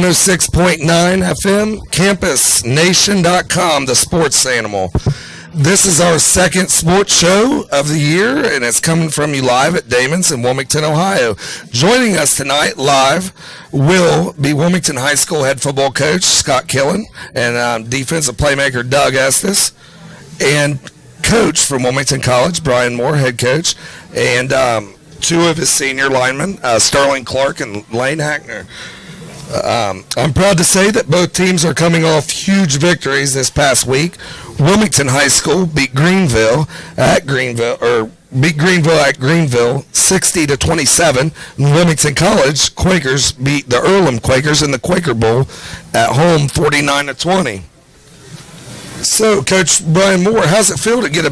106.9 FM, CampusNation.com, the sports animal. This is our second sports show of the year, and it's coming from you live at Damon's in Wilmington, Ohio. Joining us tonight live will be Wilmington High School head football coach Scott Killen and defensive playmaker Doug Estes, and coach from Wilmington College, Brian Moore, head coach, and two of his senior linemen, Sterling Clark and Lane Hackner. I'm proud to say that both teams are coming off huge victories this past week. Wilmington High School beat Greenville at Greenville 60-27. And Wilmington College Quakers beat the Earlham Quakers in the Quaker Bowl at home 49-20. So, Coach Brian Moore, how's it feel to get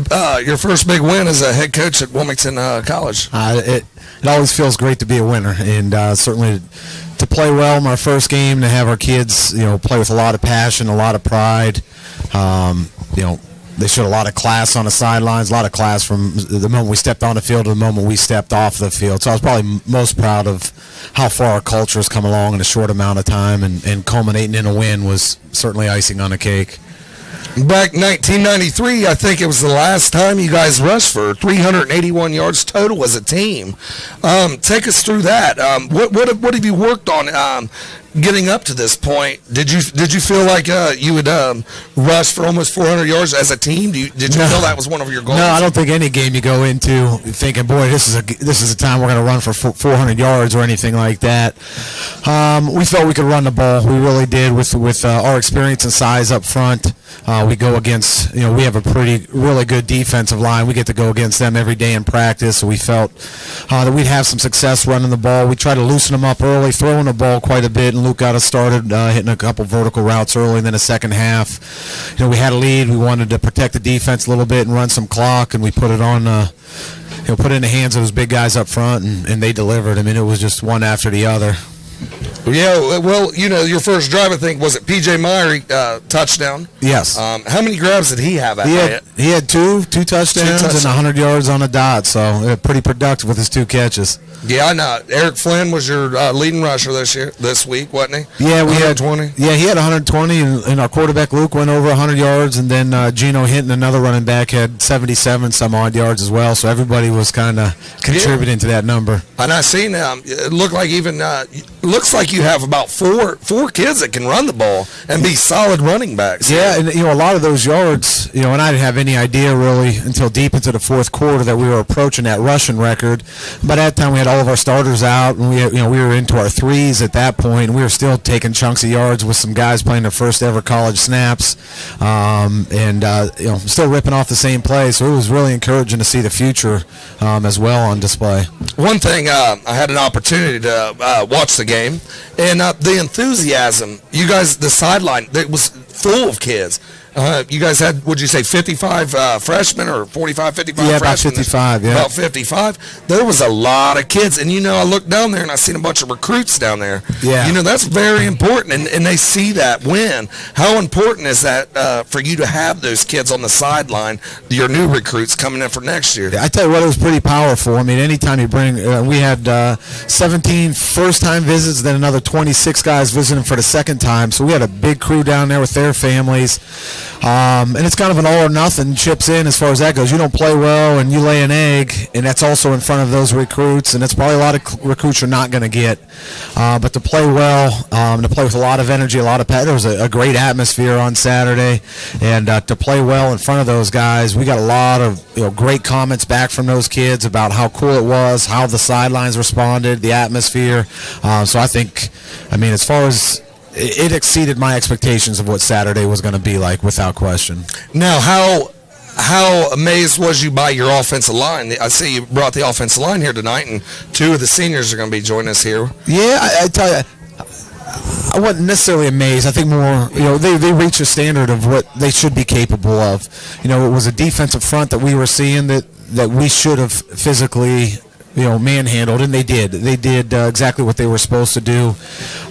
your first big win as a head coach at Wilmington College? It always feels great to be a winner, and certainly to play well in our first game, to have our kids, play with a lot of passion, a lot of pride. They showed a lot of class on the sidelines, a lot of class from the moment we stepped on the field to the moment we stepped off the field. So I was probably most proud of how far our culture has come along in a short amount of time, and culminating in a win was certainly icing on the cake. Back 1993, I think it was the last time you guys rushed for 381 yards total as a team. Take us through that. What have you worked on getting up to this point? Did you feel like you would rush for almost 400 yards as a team? Did you feel that was one of your goals? No, I don't think any game you go into thinking, boy, this is a time we're going to run for 400 yards or anything like that. We felt we could run the ball. We really did with our experience and size up front. We go against, we have a really good defensive line. We get to go against them every day in practice. So we felt that we'd have some success running the ball. We tried to loosen them up early, throwing the ball quite a bit, and Luke got us started hitting a couple vertical routes early. And then the second half, we had a lead. We wanted to protect the defense a little bit and run some clock, and we put it on, put it in the hands of those big guys up front, and they delivered. I mean, it was just one after the other. Yeah, well, your first drive, I think, was it P.J. Meyer touchdown? Yes. How many grabs did he have at that? He had two touchdowns and 100 yards on a dot, so pretty productive with his two catches. Yeah, I know. Eric Flynn was your leading rusher this week, wasn't he? Yeah, we had 120. Yeah, he had 120, and our quarterback Luke went over 100 yards, and then Gino Hinton, another running back, had 77 some odd yards as well. So everybody was kind of contributing to that number. And I seen it looked like looks like you have about four kids that can run the ball and be solid running backs. Yeah, and a lot of those yards, and I didn't have any idea really until deep into the fourth quarter that we were approaching that rushing record. But at that time we had all of our starters out, and we were into our threes at that point, and we were still taking chunks of yards with some guys playing their first ever college snaps, still ripping off the same play. So it was really encouraging to see the future as well on display. One thing, I had an opportunity to watch the game, and the enthusiasm, you guys, the sideline, it was full of kids. You guys had, would you say 55 freshmen or 45, 55 yeah, freshmen? About 55, yeah. About 55. There was a lot of kids. And, I looked down there and I seen a bunch of recruits down there. Yeah. That's very important. And they see that win. How important is that for you to have those kids on the sideline, your new recruits coming in for next year? I tell you what, it was pretty powerful. I mean, anytime you bring, we had 17 first-time visits, then another 26 guys visiting for the second time. So we had a big crew down there with their families. And it's kind of an all or nothing, chips in as far as that goes. You don't play well and you lay an egg, and that's also in front of those recruits, and that's probably a lot of recruits you're not going to get. But to play well, to play with a lot of energy, a lot of there was a great atmosphere on Saturday, and to play well in front of those guys, we got a lot of great comments back from those kids about how cool it was, how the sidelines responded, the atmosphere. So I think, as far as it exceeded my expectations of what Saturday was going to be like, without question. Now, how amazed was you by your offensive line? I see you brought the offensive line here tonight, and two of the seniors are going to be joining us here. Yeah, I tell you, I wasn't necessarily amazed. I think more, they reached a standard of what they should be capable of. It was a defensive front that we were seeing that we should have physically manhandled, and they did. They did exactly what they were supposed to do,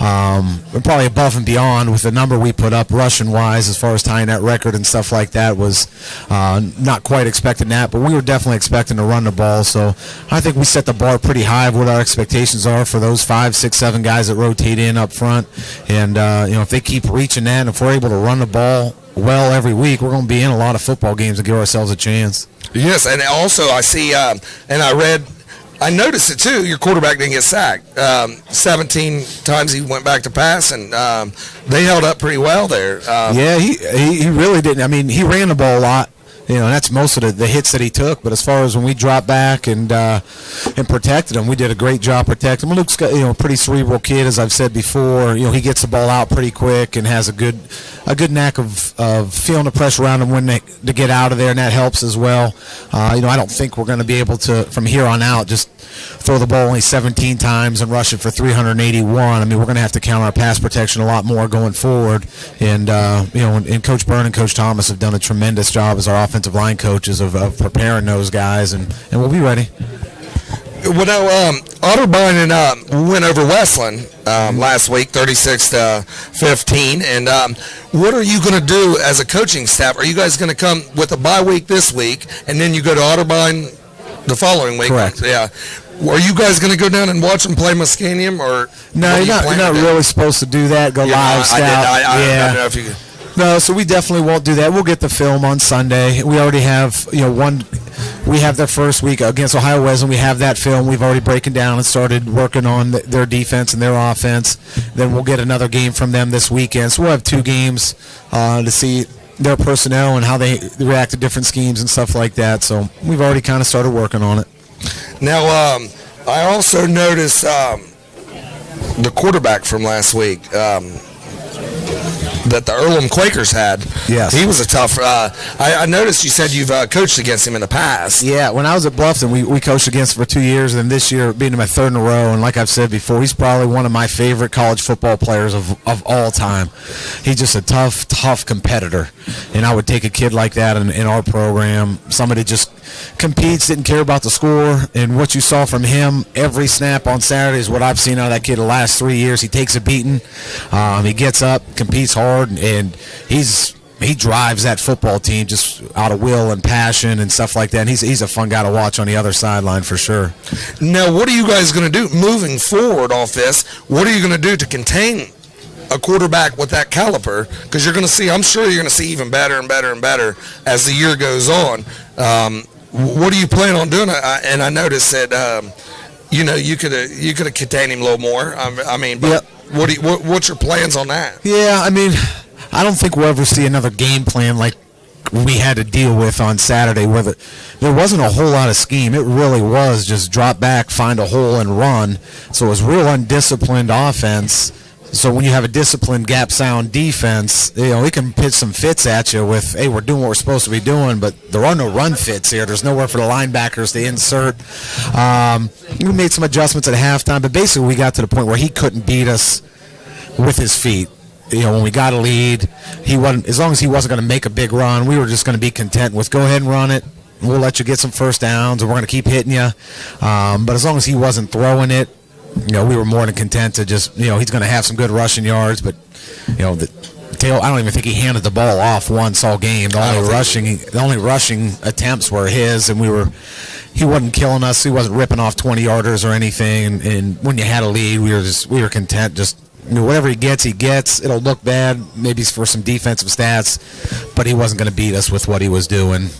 and probably above and beyond with the number we put up rushing-wise as far as tying that record and stuff like that. Was not quite expecting that, but we were definitely expecting to run the ball. So I think we set the bar pretty high of what our expectations are for those 5, 6, 7 guys that rotate in up front. And, if they keep reaching that, and if we're able to run the ball well every week, we're going to be in a lot of football games to give ourselves a chance. Yes, and also I see, and I noticed it too. Your quarterback didn't get sacked. 17 times he went back to pass, and they held up pretty well there. Yeah, he really didn't. I mean, he ran the ball a lot. And that's most of the hits that he took. But as far as when we dropped back and protected him, we did a great job protecting him. Luke's got, a pretty cerebral kid, as I've said before. He gets the ball out pretty quick and has a good knack of feeling the pressure around him to get out of there, and that helps as well. I don't think we're going to be able to, from here on out, just throw the ball only 17 times and rush it for 381. I mean, we're going to have to count our pass protection a lot more going forward. And, and Coach Byrne and Coach Thomas have done a tremendous job as our offensive line coaches of preparing those guys, and we'll be ready. Well, now, Otterbein went over Westland last week, 36-15. And what are you going to do as a coaching staff? Are you guys going to come with a bye week this week, and then you go to Otterbein the following week? Correct. Yeah. Are you guys going to go down and watch them play Muscanium, or no? You're not really supposed to do that. Go live scout. I don't know if you. No, so we definitely won't do that. We'll get the film on Sunday. We already have, we have their first week against Ohio Wesleyan. We have that film. We've already broken down and started working on their defense and their offense. Then we'll get another game from them this weekend. So we'll have 2 games to see their personnel and how they react to different schemes and stuff like that. So we've already kind of started working on it. Now, I also noticed the quarterback from last week that the Earlham Quakers had. Yes. He was a tough I noticed you said you've coached against him in the past. Yeah, when I was at Bluffton, we coached against him for 2 years, and this year being my 3rd in a row. And like I've said before, he's probably one of my favorite college football players of all time. He's just a tough competitor. And I would take a kid like that in our program, somebody just competes, didn't care about the score, and what you saw from him every snap on Saturday is what I've seen out of that kid the last 3 years. He takes a beating, he gets up, competes hard, and he drives that football team just out of will and passion and stuff like that. And he's a fun guy to watch on the other sideline for sure. Now, what are you guys going to do moving forward off this? What are you going to do to contain a quarterback with that caliber? Because I'm sure you're going to see even better and better and better as the year goes on. What do you plan on doing? And I noticed that you could have contained him a little more. But yep. What's your plans on that? Yeah, I mean, I don't think we'll ever see another game plan like we had to deal with on Saturday, where there wasn't a whole lot of scheme. It really was just drop back, find a hole, and run. So it was real undisciplined offense. So when you have a disciplined gap sound defense, we can pitch some fits at you with, hey, we're doing what we're supposed to be doing, but there are no run fits here. There's nowhere for the linebackers to insert. We made some adjustments at halftime, but basically we got to the point where he couldn't beat us with his feet. When we got a lead, as long as he wasn't going to make a big run, we were just going to be content with go ahead and run it. We'll let you get some first downs, and we're going to keep hitting you. But as long as he wasn't throwing it, we were more than content to just, he's going to have some good rushing yards, but, I don't even think he handed the ball off once all game. The only rushing attempts were his, and he wasn't killing us. He wasn't ripping off 20-yarders or anything. And when you had a lead, we were content. Just whatever he gets. It'll look bad, maybe for some defensive stats, but he wasn't going to beat us with what he was doing.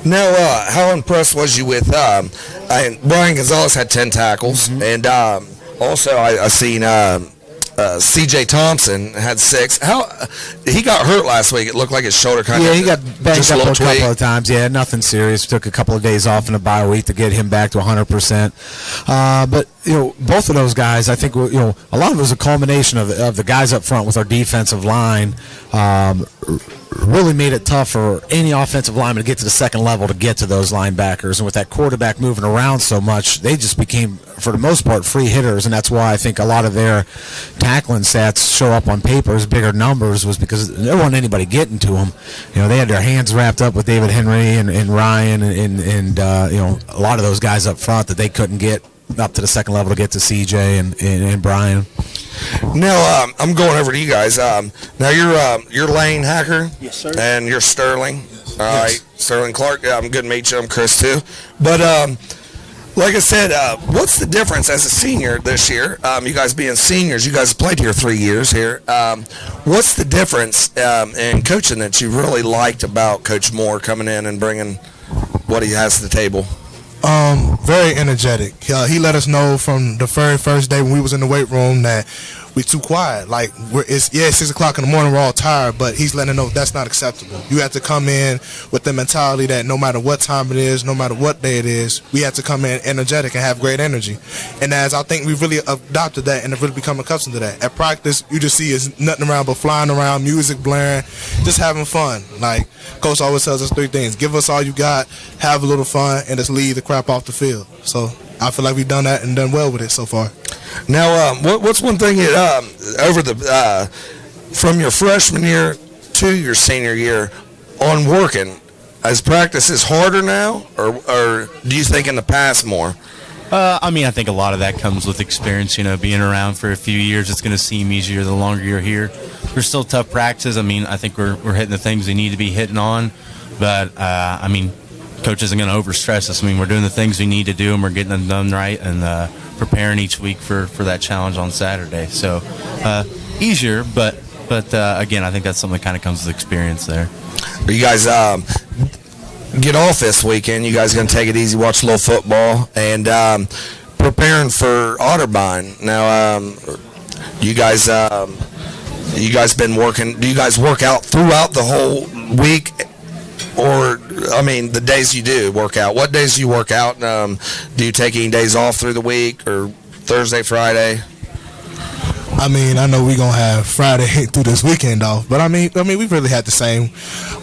Now, how impressed was you with Brian Gonzalez had 10 tackles, mm-hmm. and also I seen C.J. Thompson had 6. He got hurt last week. It looked like his shoulder kind of. Yeah, he got banged up a couple of times. Yeah, nothing serious. Took a couple of days off in a bye week to get him back to 100%. But both of those guys, I think a lot of it was a culmination of the guys up front with our defensive line. really made it tough for any offensive lineman to get to the second level to get to those linebackers. And with that quarterback moving around so much, they just became, for the most part, free hitters. And that's why I think a lot of their tackling stats show up on paper as bigger numbers, was because there wasn't anybody getting to them. They had their hands wrapped up with David Henry and Ryan and a lot of those guys up front that they couldn't get up to the second level to get to CJ and Brian. Now, I'm going over to you guys. Now, you're Lane Hacker. Yes, sir. And you're Sterling. Yes. All right, Sterling Clark. I'm good to meet you. I'm Chris, too. But like I said, what's the difference as a senior this year? You guys being seniors, you guys played here 3 years here. What's the difference in coaching that you really liked about Coach Moore coming in and bringing what he has to the table? Very energetic. He let us know from the very first day when we was in the weight room that we too quiet. Like, it's 6 o'clock in the morning, we're all tired, but he's letting us know that's not acceptable. You have to come in with the mentality that no matter what time it is, no matter what day it is, we have to come in energetic and have great energy. And as I think we've really adopted that and have really become accustomed to that. At practice, you just see is nothing around but flying around, music blaring, just having fun. Like, Coach always tells us 3 things: give us all you got, have a little fun, and just leave the crap off the field. So I feel like we've done that and done well with it so far. Now, what's one thing over the from your freshman year to your senior year on working? Is practices harder now, or do you think in the past more? I think a lot of that comes with experience. Being around for a few years, it's going to seem easier the longer you're here. There's still tough practices. I think we're hitting the things we need to be hitting on, but Coach isn't going to overstress us. We're doing the things we need to do, and we're getting them done right, and preparing each week for that challenge on Saturday. So easier, but again, I think that's something that kind of comes with experience there. Are you guys get off this weekend? You guys going to take it easy, watch a little football, and preparing for Otterbein. Now, you guys been working? Do you guys work out throughout the whole week? Or, the days you do work out. What days do you work out? Do you take any days off through the week, or Thursday, Friday? I know we're going to have Friday through this weekend off, but we've really had the same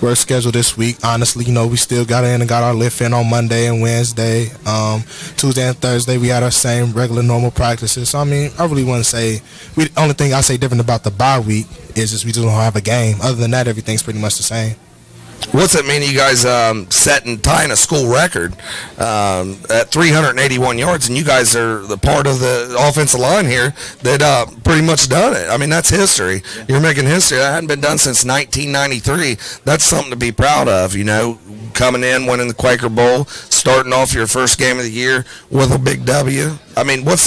work schedule this week. Honestly, we still got in and got our lift in on Monday and Wednesday. Tuesday and Thursday, we had our same regular normal practices. So, I really wouldn't say, the only thing I say different about the bye week is just we just don't have a game. Other than that, everything's pretty much the same. What's it mean you guys tying a school record at 381 yards, and you guys are the part of the offensive line here that pretty much done it? That's history. You're making history. That hadn't been done since 1993. That's something to be proud of, coming in, winning the Quaker Bowl, starting off your first game of the year with a big W. What's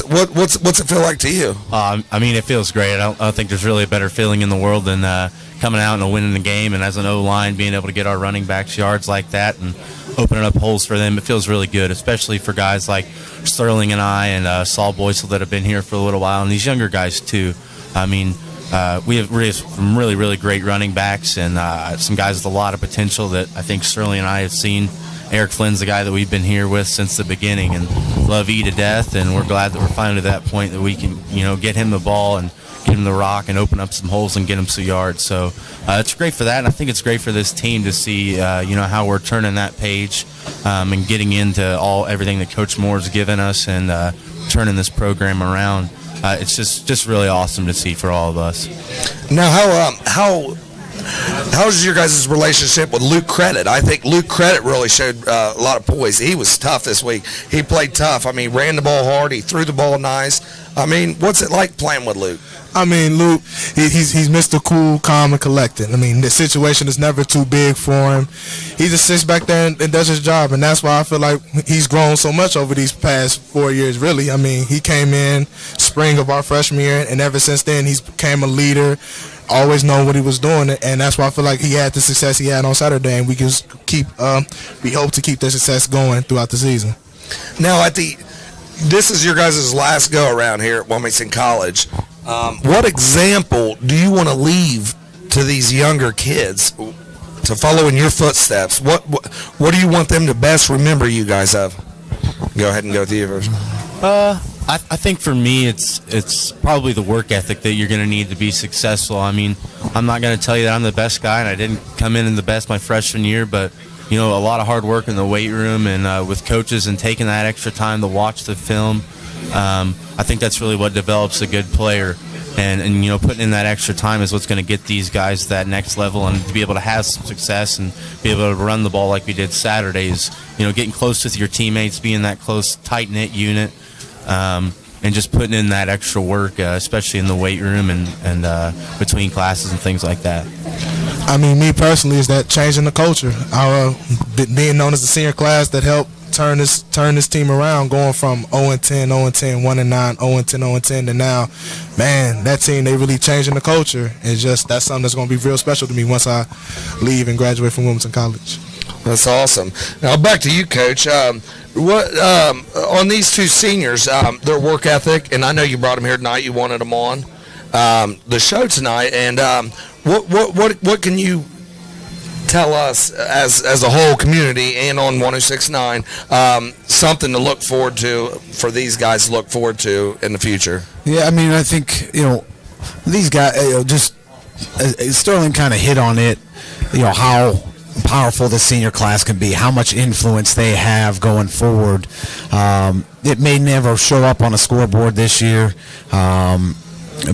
it feel like to you? It feels great. I don't think there's really a better feeling in the world than coming out and winning the game, and as an O-line, being able to get our running backs yards like that and opening up holes for them. It feels really good, especially for guys like Sterling and I and Saul Boysel that have been here for a little while, and these younger guys too. We have some really, really great running backs and some guys with a lot of potential that I think Sterling and I have seen. Eric Flynn's the guy that we've been here with since the beginning and love E to death, and we're glad that we're finally to that point that we can, get him the ball and get him the rock and open up some holes and get him some yards. So it's great for that, and I think it's great for this team to see, how we're turning that page and getting into everything that Coach Moore's given us and turning this program around. It's just really awesome to see for all of us. Now, how's your guys' relationship with Luke Credit? I think Luke Credit really showed a lot of poise. He was tough this week. He played tough. Ran the ball hard. He threw the ball nice. What's it like playing with Luke? Luke, he's Mr. Cool, calm, and collected. The situation is never too big for him. He just sits back there and does his job, and that's why I feel like he's grown so much over these past 4 years, really. He came in spring of our freshman year, and ever since then he's became a leader, always known what he was doing, and that's why I feel like he had the success he had on Saturday, and we hope to keep the success going throughout the season. Now, this is your guys' last go around here at Wilmington College. What example do you want to leave to these younger kids to follow in your footsteps? What do you want them to best remember you guys of? Go ahead and go with you first. I think for me, it's probably the work ethic that you're going to need to be successful. I mean, I'm not going to tell you that I'm the best guy, and I didn't come in the best my freshman year, but a lot of hard work in the weight room and with coaches and taking that extra time to watch the film. I think that's really what develops a good player. And putting in that extra time is what's going to get these guys to that next level and to be able to have some success and be able to run the ball like we did Saturdays. Getting close with your teammates, being that close, tight-knit unit, and just putting in that extra work, especially in the weight room and between classes and things like that. I mean, me personally, is that changing the culture. Our being known as the senior class that helped turn this team around, going from 0-10, 0-10, 1-9, 0-10, 0-10 to now, man, that team, they really changing the culture. And that's something that's going to be real special to me once I leave and graduate from Wilmington College. That's awesome. Now back to you, Coach. What on these two seniors, their work ethic, and I know you brought them here tonight. You wanted them on the show tonight, and what can you tell us as a whole community and on 106.9 something to look forward to for these guys to look forward to in the future? Yeah, I mean, I think these guys Sterling kind of hit on it. How powerful the senior class can be, how much influence they have going forward. It may never show up on a scoreboard this year,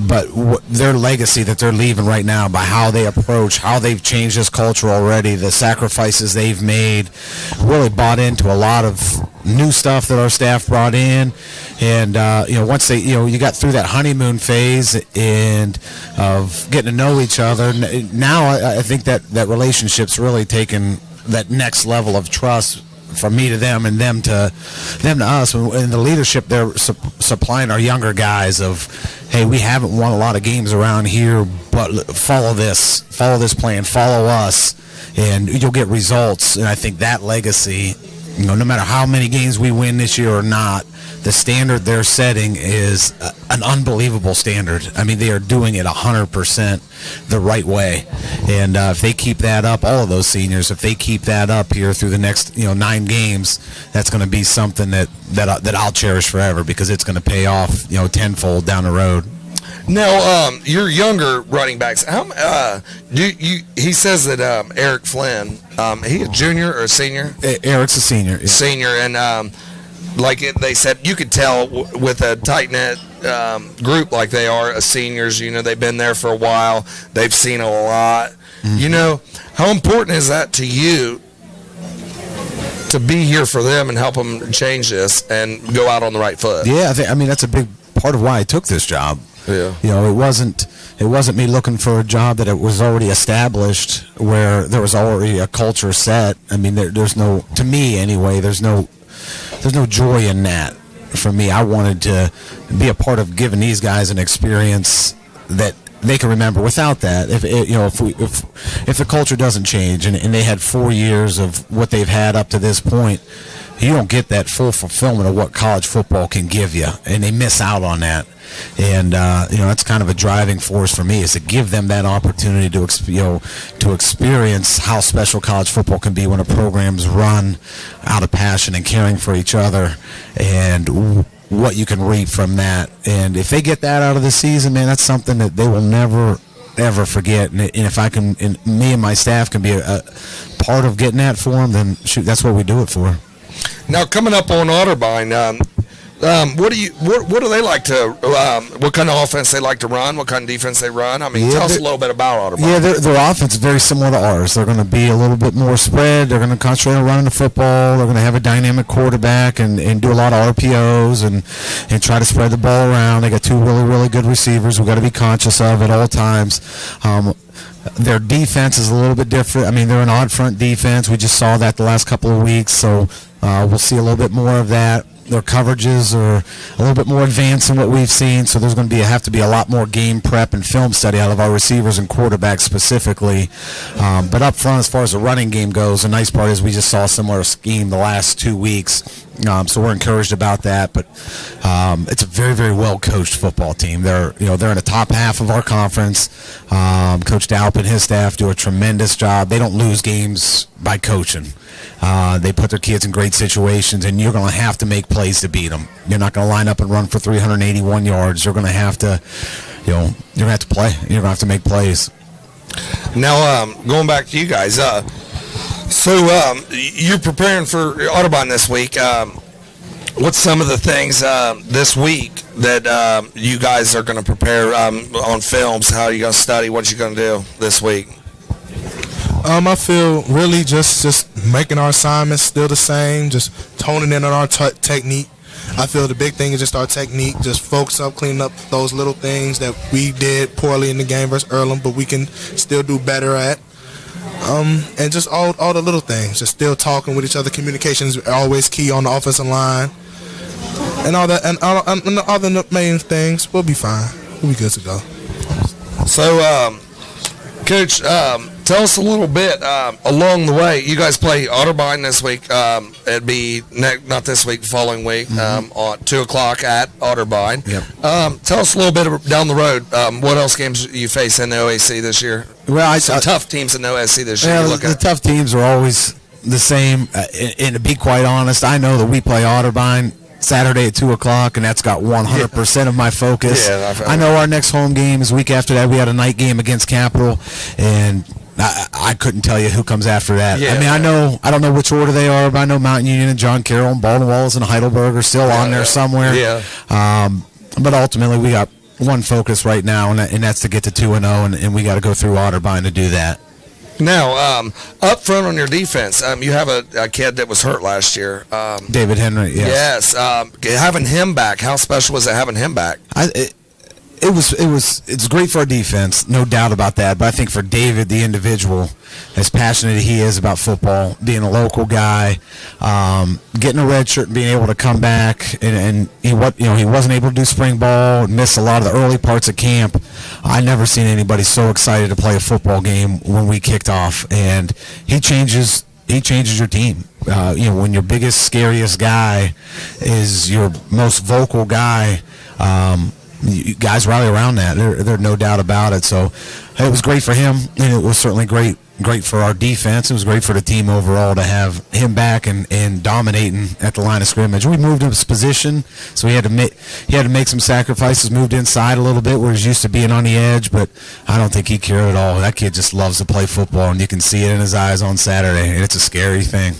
but their legacy that they're leaving right now, by how they approach, how they've changed this culture already, the sacrifices they've made, really bought into a lot of new stuff that our staff brought in. And once they, you got through that honeymoon phase and of getting to know each other, now I think that relationship's really taken that next level of trust from me to them and them to us. And the leadership they're supplying our younger guys of, hey, we haven't won a lot of games around here, but follow this plan, follow us, and you'll get results. And I think that legacy, no matter how many games we win this year or not, the standard they're setting is an unbelievable standard. I mean, they are doing it 100% the right way. And if they keep that up, all of those seniors, if they keep that up here through the next 9 games, that's going to be something that I'll cherish forever, because it's going to pay off tenfold down the road. Now, your younger running backs, he says that Eric Flynn, he a junior or a senior? Eric's a senior. Yeah. Senior, and they said, you could tell with a tight-knit group like they are, seniors, they've been there for a while, they've seen a lot. Mm-hmm. How important is that to you to be here for them and help them change this and go out on the right foot? Yeah, that's a big part of why I took this job. Yeah. It wasn't me looking for a job that it was already established, where there was already a culture set. I mean, there's no, to me anyway, there's no joy in that. For me, I wanted to be a part of giving these guys an experience that they can remember. Without that, if the culture doesn't change and they had 4 years of what they've had up to this point, you don't get that full fulfillment of what college football can give you, and they miss out on that. And that's kind of a driving force for me, is to give them that opportunity to experience how special college football can be when a program's run out of passion and caring for each other, and what you can reap from that. And if they get that out of the season, man, that's something that they will never ever forget. And if I can, and me and my staff can be a part of getting that for them, then shoot, that's what we do it for. Now, coming up on Otterbein, what do they like to? What kind of offense they like to run? What kind of defense they run? I mean, tell us a little bit about Otterbein. Yeah, their offense is very similar to ours. They're going to be a little bit more spread. They're going to concentrate on running the football. They're going to have a dynamic quarterback and do a lot of RPOs and try to spread the ball around. They got 2 really, really good receivers we've got to be conscious of at all times. Their defense is a little bit different. I mean, they're an odd front defense. We just saw that the last couple of weeks, so we'll see a little bit more of that. Their coverages are a little bit more advanced than what we've seen, so there's going to have to be a lot more game prep and film study out of our receivers and quarterbacks specifically. But up front, as far as the running game goes, the nice part is we just saw a similar scheme the last 2 weeks. So we're encouraged about that, but it's a very, very well-coached football team. They're in the top half of our conference. Coach Dalp and his staff do a tremendous job. They don't lose games by coaching. They put their kids in great situations, and you're going to have to make plays to beat them. You're not going to line up and run for 381 yards. You're going to have to, you're going to have to play. You're going to have to make plays. Now, going back to you guys, so you're preparing for Audubon this week. What's some of the things this week that you guys are going to prepare on films? How are you going to study? What you going to do this week? I feel really just making our assignments still the same, just toning in on our technique. I feel the big thing is just our technique, just focus up, cleaning up those little things that we did poorly in the game versus Earlham, but we can still do better at. And just all the little things, just still talking with each other. Communication is always key on the offensive line. And all that, and the other main things, we'll be fine. We'll be good to go. So, Coach, tell us a little bit along the way. You guys play Otterbein this week. It'd be not this week, the following week, on 2:00 at Otterbein. Yep. Tell us a little bit about down the road. What else games you face in the OAC this year? Well, Some tough teams in the OAC this year. Yeah, you look the at. tough teams are always the same. And to be quite honest, I know that we play Otterbein Saturday at 2:00, and that's got 100% of my focus. Yeah, I know our next home game is week after that. We had a night game against Capital, and I couldn't tell you who comes after that. Yeah. I mean, I don't know which order they are, but I know Mountain Union and John Carroll and Baldwin Wallace and Heidelberg are still on there somewhere. Yeah. But ultimately, we got one focus right now, and that's to get to 2-0, and we got to go through Otterbein to do that. Now, up front on your defense, you have a kid that was hurt last year. David Henry, yes. Yes. Having him back, how special was it having him back? It's great for our defense, no doubt about that. But I think for David, the individual, as passionate as he is about football, being a local guy, getting a red shirt and being able to come back, and he wasn't able to do spring ball and missed a lot of the early parts of camp. I never seen anybody so excited to play a football game when we kicked off, and he changes your team. When your biggest, scariest guy is your most vocal guy. You guys rally around that. There's no doubt about it. So it was great for him, and it was certainly great for our defense. It was great for the team overall to have him back and dominating at the line of scrimmage. We moved his position, so he had to make some sacrifices. Moved inside a little bit where he's used to being on the edge, but I don't think he cared at all. That kid just loves to play football, and you can see it in his eyes on Saturday, and it's a scary thing.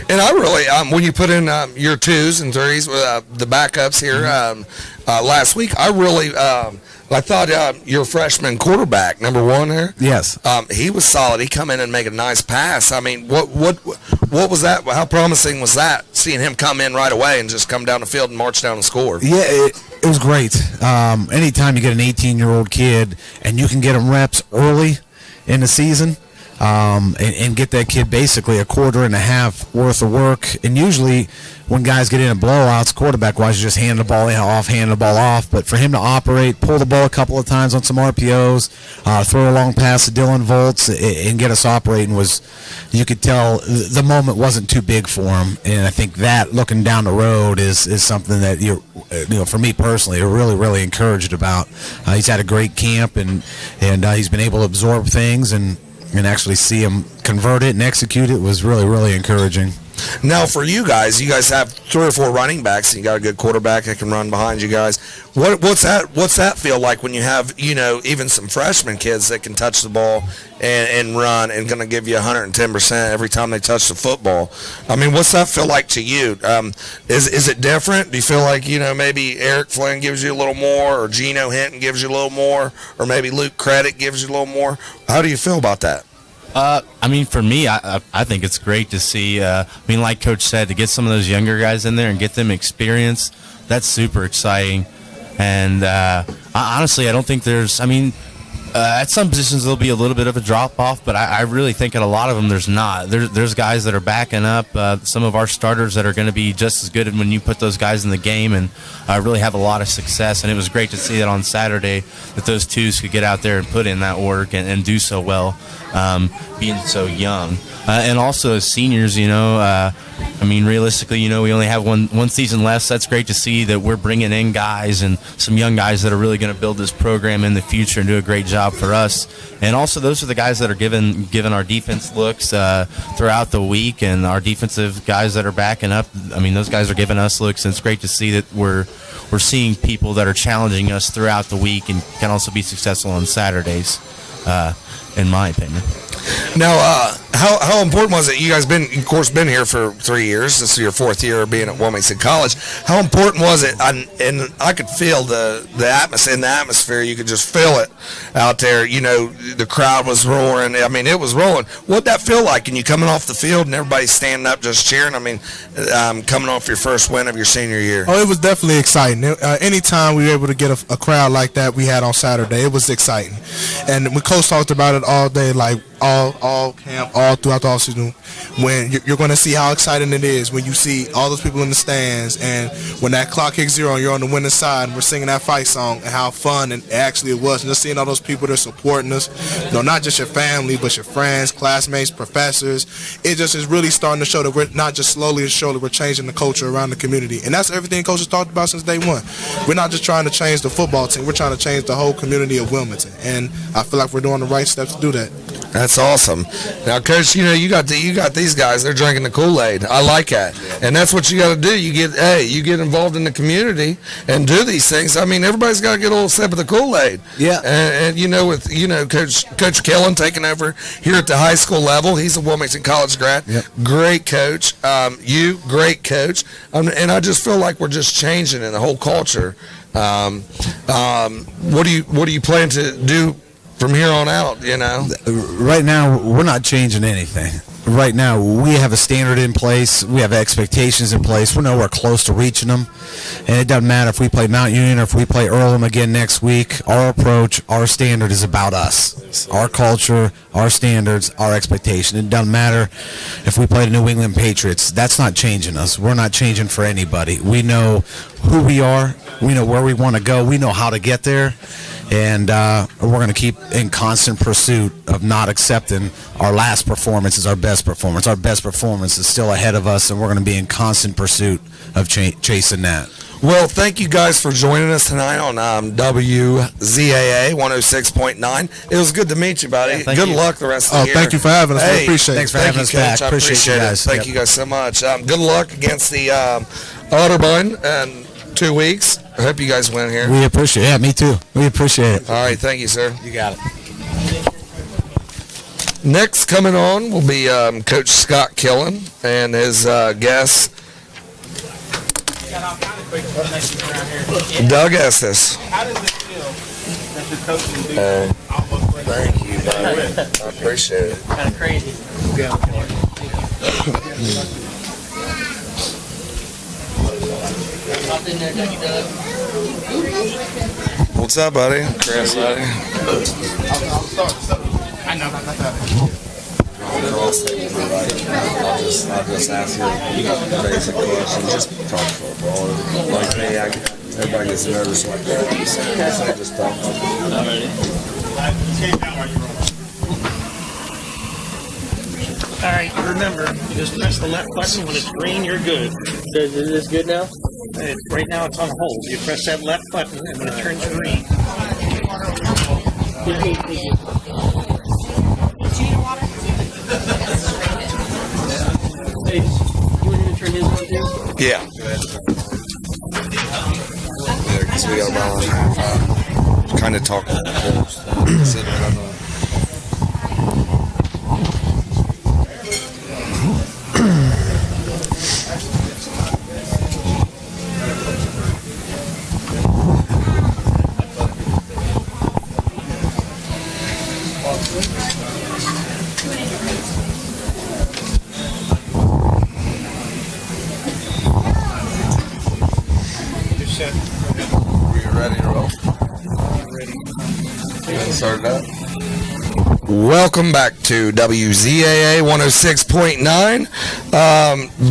And I really, when you put in your 2s and 3s with the backups here last week, I really, I thought your freshman quarterback, number 1 there, Yes. he was solid. He come in and make a nice pass. I mean, what was that? How promising was that? Seeing him come in right away and just come down the field and march down and score. Yeah, it was great. Anytime you get an 18-year-old kid and you can get him reps early in the season, and get that kid basically a quarter and a half worth of work. And usually when guys get into blowouts, quarterback-wise, you just hand the ball off. But for him to operate, pull the ball a couple of times on some RPOs, throw a long pass to Dylan Volts, and get us operating was, you could tell the moment wasn't too big for him. And I think that, looking down the road, is something that, for me personally, I'm really, really encouraged about. He's had a great camp, and he's been able to absorb things and actually see him convert it and execute it was really, really encouraging. Now, for you guys have 3 or 4 running backs, and you got a good quarterback that can run behind you guys. What's that feel like when you have, even some freshman kids that can touch the ball and run and going to give you 110% every time they touch the football? I mean, what's that feel like to you? Is it different? Do you feel like, maybe Eric Flynn gives you a little more, or Geno Hinton gives you a little more, or maybe Luke Credit gives you a little more? How do you feel about that? I mean, for me, I think it's great to see, like Coach said, to get some of those younger guys in there and get them experience. That's super exciting. And honestly, I don't think there's, at some positions there'll be a little bit of a drop-off, but I really think at a lot of them there's not. There's guys that are backing up, some of our starters that are going to be just as good when you put those guys in the game, and really have a lot of success. And it was great to see that on Saturday, that those 2s could get out there and put in that work and do so well, being so young. And also as seniors, I mean, realistically, we only have one season left. So that's great to see that we're bringing in guys and some young guys that are really going to build this program in the future and do a great job for us. And also, those are the guys that are giving our defense looks throughout the week, and our defensive guys that are backing up. I mean, those guys are giving us looks, and it's great to see that we're seeing people that are challenging us throughout the week and can also be successful on Saturdays, in my opinion. Now, how important was it? You guys been here for 3 years. This is your 4th year being at Wilmington College. How important was it? And I could feel the atmosphere. You could just feel it out there. The crowd was roaring. I mean, it was rolling. What'd that feel like? And you coming off the field and everybody standing up just cheering? I mean, coming off your first win of your senior year. Oh, it was definitely exciting. Anytime we were able to get a crowd like that we had on Saturday, it was exciting. And when Coach talked about it all day, like all camp, all throughout the offseason, when you're going to see how exciting it is when you see all those people in the stands, and when that clock hits 0 and you're on the winning side and we're singing that fight song, and how fun and actually it was, and just seeing all those people that are supporting us, not just your family, but your friends, classmates, professors. It just is really starting to show that we're not just slowly and surely, we're changing the culture around the community. And that's everything Coach has talked about since day one. We're not just trying to change the football team, we're trying to change the whole community of Wilmington. And I feel like we're doing the right steps to do that. That's awesome. Now, Coach, you got these guys. They're drinking the Kool-Aid. I like that, and that's what you got to do. You get involved in the community and do these things. I mean, everybody's got to get a little sip of the Kool-Aid. Yeah. And with Coach Killen taking over here at the high school level. He's a Wilmington College grad. Yep. Great coach. Great coach. And I just feel like we're just changing in the whole culture. What do you plan to do from here on out? Right now, we're not changing anything. Right now, we have a standard in place. We have expectations in place. We know we're close to reaching them. And it doesn't matter if we play Mount Union or if we play Earlham again next week. Our approach, our standard is about us. Our culture, our standards, our expectation. It doesn't matter if we play the New England Patriots. That's not changing us. We're not changing for anybody. We know who we are. We know where we want to go. We know how to get there. And we're going to keep in constant pursuit of not accepting our last performance as our best performance. Our best performance is still ahead of us, and we're going to be in constant pursuit of chasing that. Well, thank you guys for joining us tonight on WZAA 106.9. It was good to meet you, buddy. Yeah, good you. luck the rest of the year. Thank you for having us. We appreciate it. Thanks for having us back. I appreciate you it. guys. Thank you guys so much. Good luck against the Otterbein in 2 weeks. I hope you guys win here. We appreciate it. Yeah, me too. We appreciate it. All right, thank you, sir. You got it. Next coming on will be Coach Scott Killen and his guest, Doug Estes. How does it feel that the coaching do Thank you, buddy. I appreciate it. kind of crazy? What's up, buddy? Chris, buddy. I know. I'll just ask you basic questions. Just talk football. Like me, everybody gets nervous like that. So just talk All right, remember, you just press the left button. When it's green, you're good. Is this good now? Right now, it's on hold. You press that left button, and when it turns green. Hey, you want him to turn his on too? Yeah. Because we got about an hour and a half. Kind of talking. Are you ready to roll? Ready. You want to start it up? Welcome back to WZAA 106.9.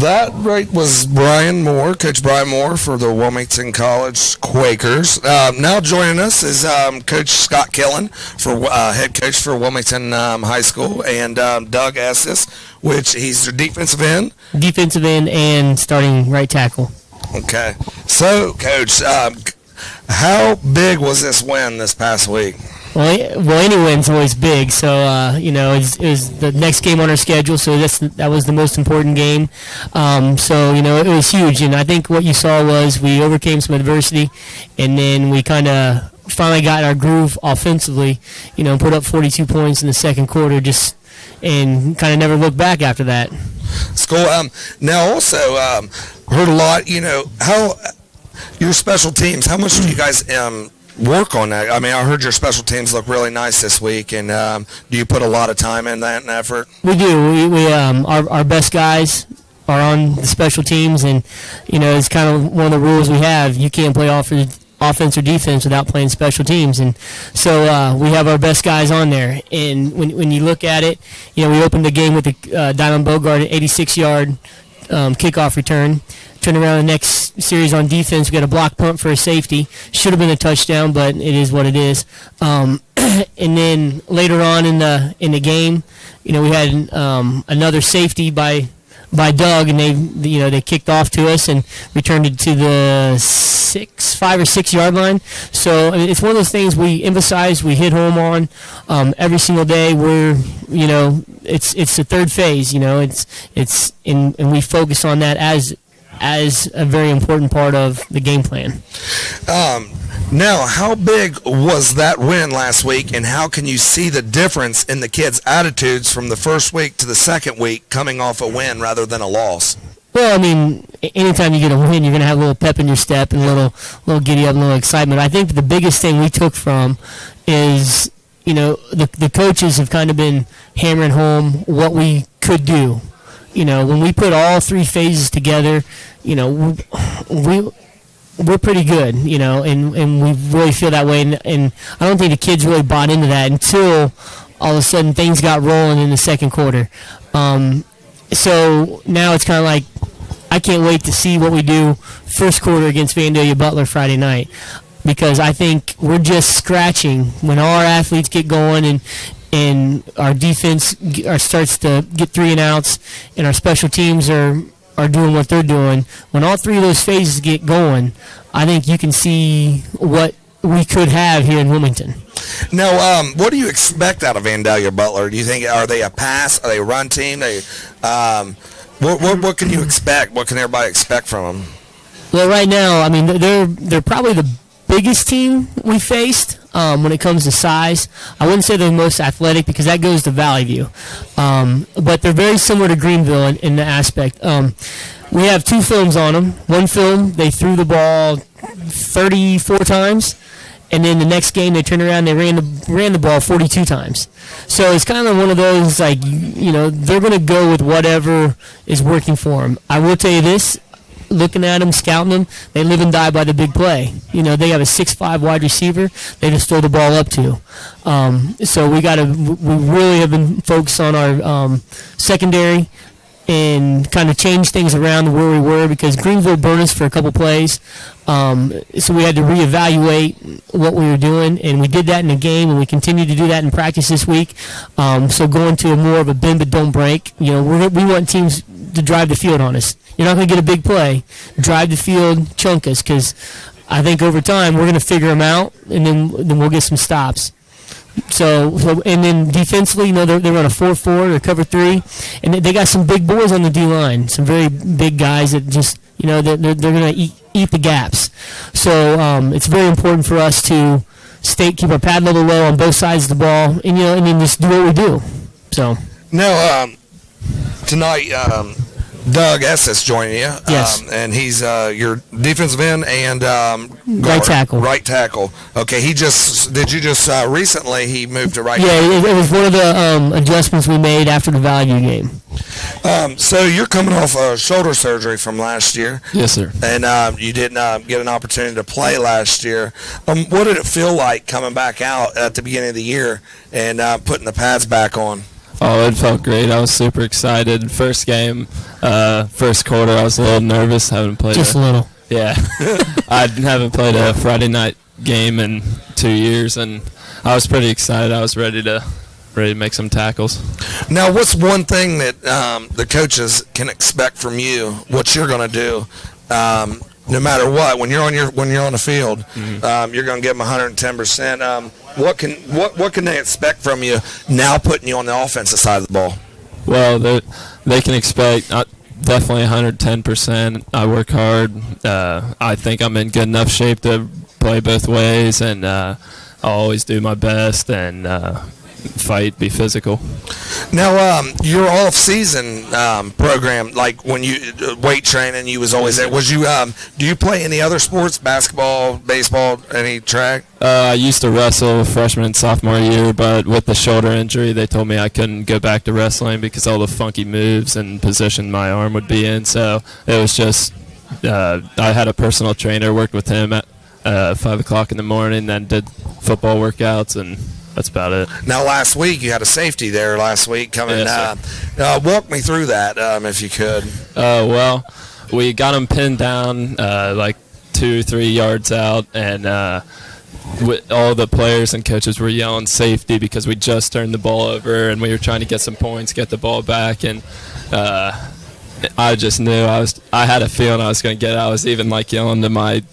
That right was Brian Moore, Coach Brian Moore for the Wilmington College Quakers. Now joining us is Coach Scott Killen, for head coach for Wilmington High School, and Doug Estes, which he's their defensive end. Defensive end and starting right tackle. Okay. So, Coach, how big was this win this past week? Well, any win's always big. So, it was the next game on our schedule. So that was the most important game. It was huge. And I think what you saw was we overcame some adversity, and then we kind of finally got our groove offensively. Put up 42 points in the second quarter, and kind of never looked back after that. School. Now, also heard a lot. How your special teams. How much do you guys work on that? I mean, I heard your special teams look really nice this week, and do you put a lot of time in that and effort? We do. Our best guys are on the special teams, and it's kind of one of the rules we have. You can't play offense or defense without playing special teams, and so we have our best guys on there. And when you look at it, we opened the game with the Diamond Bogart 86-yard kickoff return. Turn around the next series on defense. We got a block punt for a safety. Should have been a touchdown, but it is what it is. And then later on in the game, we had another safety by Doug, and they kicked off to us and returned it to the 5 or 6 yard line. So it's one of those things we emphasize, we hit home on every single day. It's the third phase, and we focus on that as a very important part of the game plan. Now, how big was that win last week, and how can you see the difference in the kids' attitudes from the first week to the second week coming off a win rather than a loss? Well, I mean, anytime you get a win, you're going to have a little pep in your step and a little giddy up, a little excitement. I think the biggest thing we took from is, the coaches have kind of been hammering home what we could do. When we put all three phases together, we're pretty good, and we really feel that way. And I don't think the kids really bought into that until all of a sudden things got rolling in the second quarter. So now it's kind of like I can't wait to see what we do first quarter against Vandalia Butler Friday night, because I think we're just scratching when our athletes get going and our defense starts to get 3 and outs, and our special teams are doing what they're doing. When all three of those phases get going, I think you can see what we could have here in Wilmington. Now, what do you expect out of Vandalia Butler? Do you think, are they a pass? Are they a run team? What can you expect? What can everybody expect from them? Well, right now, I mean, they're probably the biggest team we faced when it comes to size. I wouldn't say they're the most athletic, because that goes to Valley View. But they're very similar to Greenville in the aspect. We have 2 films on them. One film, they threw the ball 34 times, and then the next game they turned around, they ran the ball 42 times. So it's kind of one of those, like, they're going to go with whatever is working for them. I will tell you this, looking at them, scouting them, they live and die by the big play. They have a 6'5" wide receiver they just throw the ball up to. So we really have been focused on our secondary and kind of change things around where we were, because Greenville burned us for a couple plays. So we had to reevaluate what we were doing, and we did that in the game, and we continue to do that in practice this week. So going to more of a bend but don't break. We want teams to drive the field on us. You're not going to get a big play. Drive the field, chunk us, because I think over time we're going to figure them out, and then we'll get some stops. So and then defensively, they run a 4-4 or cover 3, and they got some big boys on the D line, some very big guys that just they're going to eat the gaps. So it's very important for us to keep our pad level low on both sides of the ball, and and then just do what we do. So now tonight, Doug Estes joining you. Yes. And he's your defensive end and right tackle. Right tackle. Okay. Recently he moved to right tackle? tackle? Yeah, it was one of the adjustments we made after the Valley View game. So you're coming off shoulder surgery from last year, Yes, sir. and you didn't get an opportunity to play last year. What did it feel like coming back out at the beginning of the year and putting the pads back on? Oh, it felt great. I was super excited. First game, first quarter, I was a little nervous. Haven't played. Just a little. Yeah, I haven't played a Friday night game in 2 years, and I was pretty excited. I was ready to make some tackles. Now, what's one thing that the coaches can expect from you? What you're going to do, no matter what, when you're on the field, you're going to give them 110%. What can they expect from you now, putting you on the offensive side of the ball? Well, they can expect definitely 110%. I work hard. I think I'm in good enough shape to play both ways, and I'll always do my best and fight, be physical. Now, your off-season program, like when you weight training, you was always there. Was you? Do you play any other sports? Basketball, baseball, any track? I used to wrestle freshman and sophomore year, but with the shoulder injury, they told me I couldn't go back to wrestling because all the funky moves and position my arm would be in. So it was just I had a personal trainer, worked with him at 5 o'clock in the morning, then did football workouts, and that's about it. Now, last week you had a safety there. Last week coming. Yes, walk me through that, if you could. Well, we got him pinned down like 2-3 yards out, and all the players and coaches were yelling safety because we just turned the ball over and we were trying to get some points, get the ball back, and I just knew I had a feeling I was going to get it. I was even like yelling to my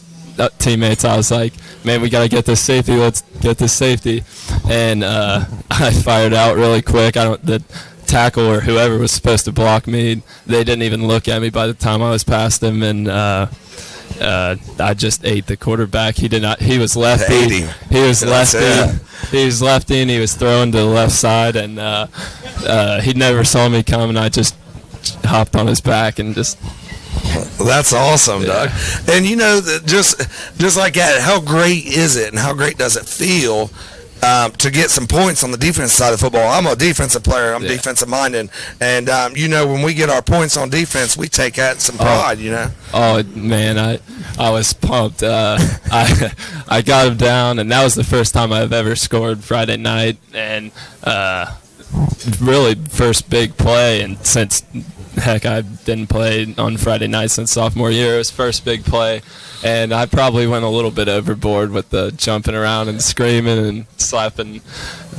teammates. I was like, man, we got to get this safety. Let's get this safety. And I fired out really quick. The tackle or whoever was supposed to block me, they didn't even look at me by the time I was past them, and I just ate the quarterback. He did not. He was lefty. He was lefty. He was lefty, and he was throwing to the left side, and he never saw me coming. I just hopped on his back and just. Well, that's awesome, Doug. And you know, that just like that, how great is it, and how great does it feel to get some points on the defense side of football? I'm a defensive player. I'm defensive minded, and you know, when we get our points on defense, we take that some pride. You know. Oh man, I was pumped. I got him down, and that was the first time I've ever scored Friday night, and really first big play, and since. Heck, I didn't play on Friday night since sophomore year. It was first big play, and I probably went a little bit overboard with the jumping around and screaming and slapping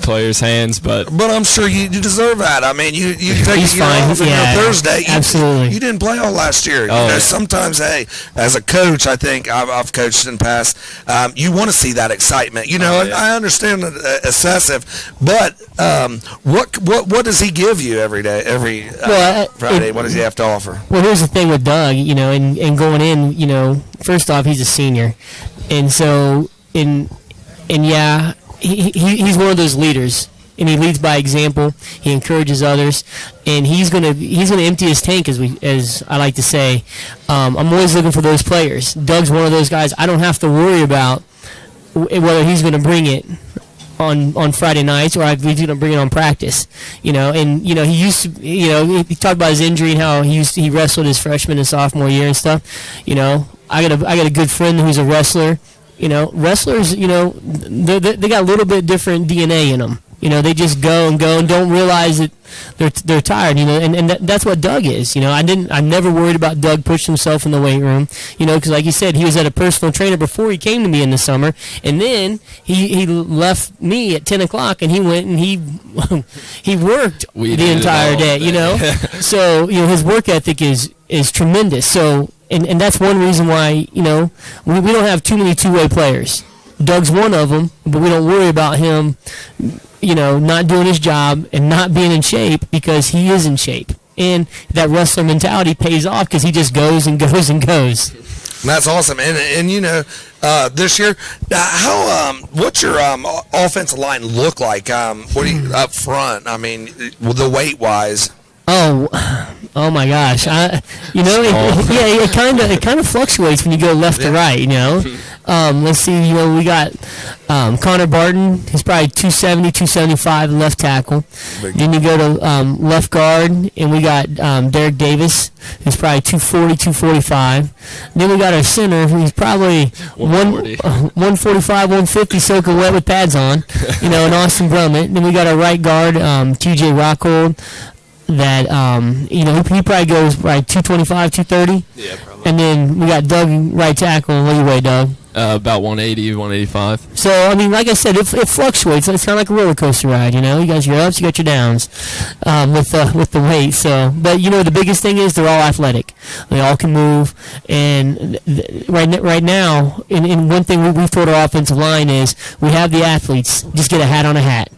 players' hands, but I'm sure you deserve that. I mean, you take He's a year fine. off on Yeah, Thursday. absolutely. You didn't play all last year. Oh. You know, sometimes, hey, as a coach, I think I've coached in the past. You want to see that excitement. You know, I understand excessive, but what does he give you every day, every Friday? What does he have to offer? Well, here's the thing with Doug, you know, and going in, you know, first off, he's a senior, and so he's one of those leaders, and he leads by example. He encourages others, and he's gonna empty his tank, as I like to say. I'm always looking for those players. Doug's one of those guys. I don't have to worry about whether he's going to bring it on Friday nights or if he's going to bring it on practice. You know, and you know he used to. You know, he talked about his injury and how he wrestled his freshman and sophomore year and stuff. You know, I got a good friend who's a wrestler. You know, wrestlers, you know, they got a little bit different DNA in them. You know, they just go and don't realize that they're tired. You know, and that's what Doug is. You know, I never worried about Doug pushing himself in the weight room. You know, because like you said, he was at a personal trainer before he came to me in the summer, and then he left me at 10 o'clock and he went and he worked the entire day. You know, so you know his work ethic is tremendous. So. And that's one reason why, you know, we don't have too many two-way players. Doug's one of them, but we don't worry about him, you know, not doing his job and not being in shape because he is in shape. And that wrestler mentality pays off because he just goes and goes and goes. That's awesome. And you know, this year, what's your offensive line look like? What do you up front? I mean, the weight-wise. Oh my gosh! It kind of fluctuates when you go left to right. Let's see. We got Connor Barton. He's probably 270, 275 left tackle. Then you go to left guard, and we got Derek Davis, who's probably 240, 245. Then we got our center, who's probably 145, 150, soaking wet with pads on. And Austin Brummett. Then we got our right guard, TJ Rockhold. That he probably goes right 225, 230. Yeah, probably. And then we got Doug right tackle. What do you weigh, Doug? About 180, 185. So like I said, it fluctuates. It's kind of like a roller coaster ride. You got your ups, you got your downs with the weight. So, but the biggest thing is they're all athletic. They all can move. And right now, and one thing we've told our offensive line is we have the athletes. Just get a hat on a hat.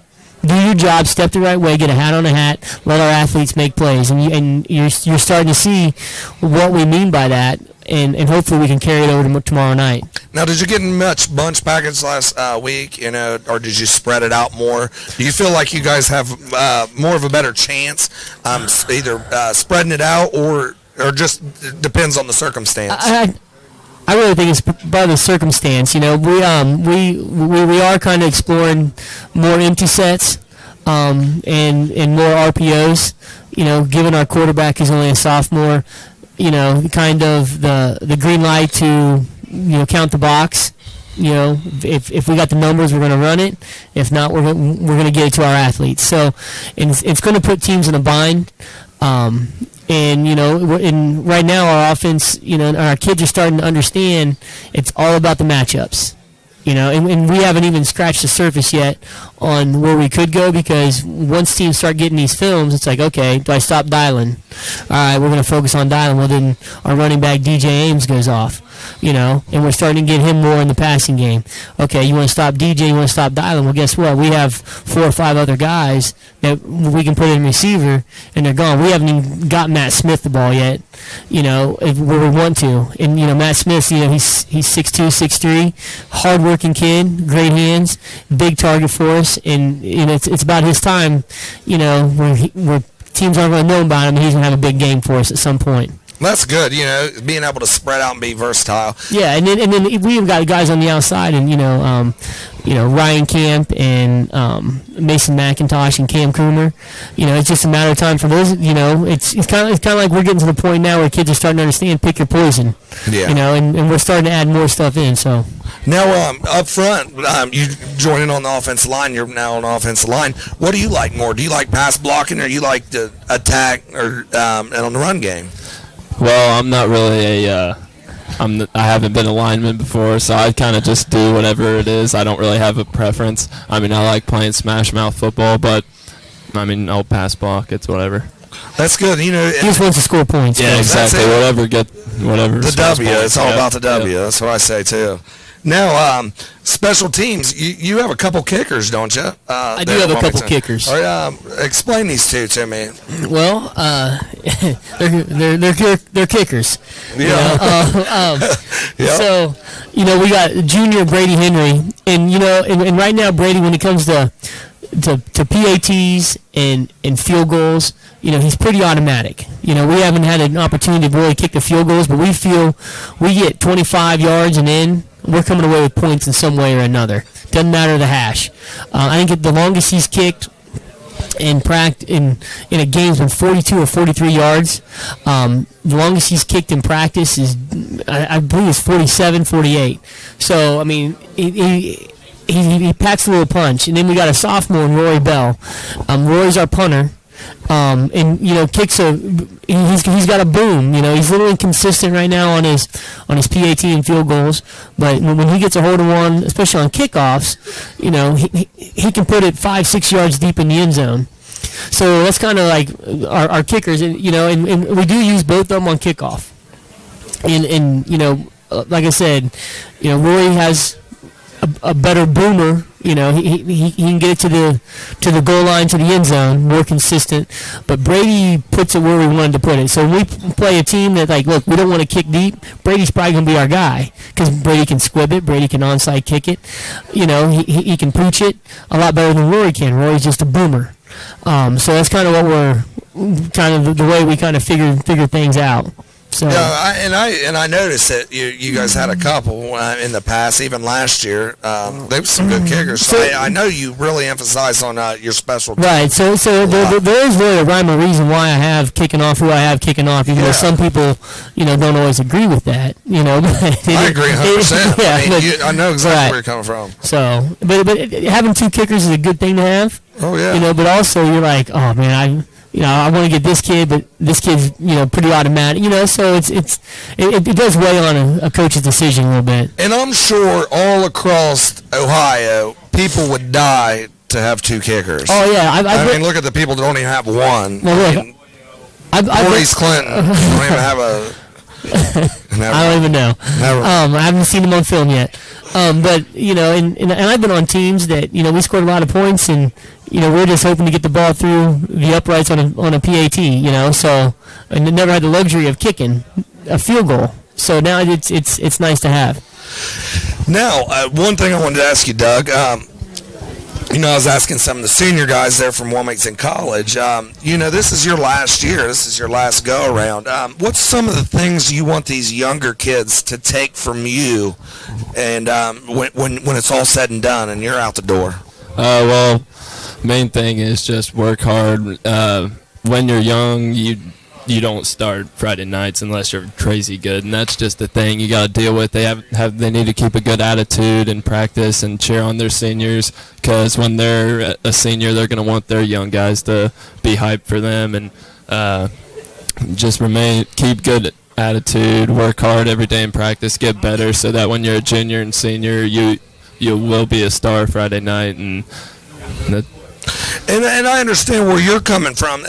Do your job, step the right way, get a hat on a hat, let our athletes make plays, and you're starting to see what we mean by that, and hopefully we can carry it over to tomorrow night. Now, did you get much bunch package last week, or did you spread it out more? Do you feel like you guys have more of a better chance either spreading it out or just depends on the circumstance? I really think it's by the circumstance. We are kind of exploring more empty sets and more RPOs. Given our quarterback is only a sophomore, kind of the green light to count the box. If we got the numbers, we're going to run it. If not, we're going to get it to our athletes. So, it's going to put teams in a bind. And right now our offense, our kids are starting to understand it's all about the matchups. And we haven't even scratched the surface yet on where we could go, because once teams start getting these films, it's like, okay, do I stop dialing? All right, we're going to focus on dialing. Well, then our running back DJ Ames goes off, and we're starting to get him more in the passing game. Okay, you want to stop DJ, you want to stop dialing. Well, guess what? We have 4 or 5 other guys that we can put in receiver, and they're gone. We haven't even got Matt Smith the ball yet, where we want to. And, Matt Smith, he's 6'2", 6'3", hard-working kid, great hands, big target for us. And it's about his time, where teams aren't going to know about him, and he's going to have a big game for us at some point. That's good, being able to spread out and be versatile. Yeah, and then we've got guys on the outside, and Ryan Camp and Mason McIntosh and Cam Coomer. It's just a matter of time for those. It's kind of like we're getting to the point now where kids are starting to understand pick your poison. Yeah. And we're starting to add more stuff in. So now up front, you joining on the offensive line. You're now on the offensive line. What do you like more? Do you like pass blocking, or you like to attack, or and on the run game? Well, I'm not really I haven't been a lineman before, so I kind of just do whatever it is. I don't really have a preference. I like playing smash mouth football, but I'll pass block. It's whatever. That's good. he just wants to score points. Yeah, exactly. Whatever. The W. It's all about the W. Yeah. That's what I say too. Now, special teams. You have a couple kickers, don't you? I do have a couple kickers. All right, explain these two to me. Well, they're kickers. Yeah. Yep. So, we got Junior Brady Henry, and and right now Brady, when it comes to PATs and field goals, he's pretty automatic. We haven't had an opportunity to really kick the field goals, but we feel we get 25 yards and in, we're coming away with points in some way or another. Doesn't matter the hash. I think the longest he's kicked in a game has been 42 or 43 yards. The longest he's kicked in practice is, I believe, is 47, 48. So, he packs a little punch. And then we got a sophomore, Rory Bell. Rory's our punter. Kicks he's got a boom. He's a little inconsistent right now on his PAT and field goals, but when he gets a hold of one, especially on kickoffs, he can put it 5-6 yards deep in the end zone. So that's kind of like our kickers, and we do use both of them on kickoff. And like I said, Rory has a better boomer. He can get it to the goal line, to the end zone, more consistent. But Brady puts it where we wanted to put it. So when we play a team that, look, we don't want to kick deep, Brady's probably going to be our guy, because Brady can squib it, Brady can onside kick it. He can pooch it a lot better than Rory can. Rory's just a boomer. So that's kind of what kind of the way we kind of figure things out. So Yeah, I noticed that you guys had a couple in the past, even last year. They were some good kickers. So I know you really emphasize on your special teams. right. So there is really a rhyme or reason why I have kicking off who I have kicking off, even though some people don't always agree with that. But I agree 100%. Yeah, I know exactly right. where you're coming from. So, but having two kickers is a good thing to have. Oh yeah. But also you're like, oh man, I want to get this kid, but this kid's pretty automatic. So it does weigh on a coach's decision a little bit. And I'm sure all across Ohio, people would die to have two kickers. Oh yeah, I mean, look at the people that only have one. Well, look, Maurice Clinton don't even have a. I don't even know. Never. I haven't seen him on film yet. But and I've been on teams that we scored a lot of points, and we're just hoping to get the ball through the uprights on a PAT. So and never had the luxury of kicking a field goal. So now it's nice to have. Now, one thing I wanted to ask you, Doug. I was asking some of the senior guys there from Wilmington College. This is your last year. This is your last go-around. What's some of the things you want these younger kids to take from you and when it's all said and done and you're out the door? Well, main thing is just work hard. When you're young, you don't start Friday nights unless you're crazy good, and that's just the thing you got to deal with. They need to keep a good attitude and practice and cheer on their seniors, because when they're a senior, they're going to want their young guys to be hyped for them, and just keep good attitude, work hard every day in practice, get better, so that when you're a junior and senior, you will be a star Friday night, and that. And I understand where you're coming from,